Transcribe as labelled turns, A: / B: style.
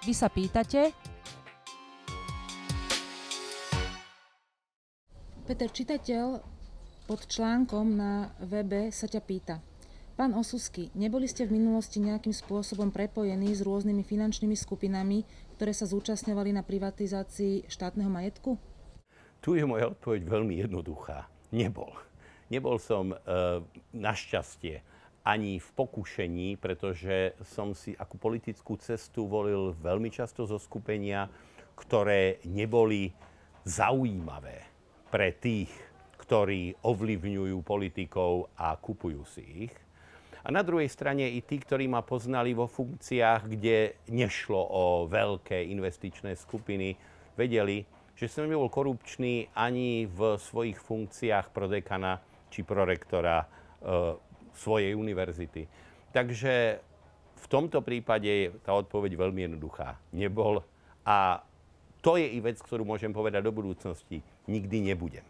A: Vy sa pýtate?
B: Peter, čitateľ pod článkom na webe sa ťa pýta. Pán Osusky, neboli ste v minulosti nejakým spôsobom prepojení s rôznymi finančnými skupinami, ktoré sa zúčastňovali na privatizácii štátneho majetku?
C: Tu je moja odpoveď veľmi jednoduchá. Nebol. Nebol som našťastie ani v pokušení, pretože som si ako politickú cestu volil veľmi často zo skupenia, ktoré neboli zaujímavé pre tých, ktorí ovplyvňujú politikov a kupujú si ich. A na druhej strane i tí, ktorí ma poznali vo funkciách, kde nešlo o veľké investičné skupiny, vedeli, že som nebol korupčný ani v svojich funkciách prodekana či prorektora svojej univerzity. Takže v tomto prípade je tá odpoveď veľmi jednoduchá. Nebol a to je i vec, ktorú môžem povedať do budúcnosti. Nikdy nebudem.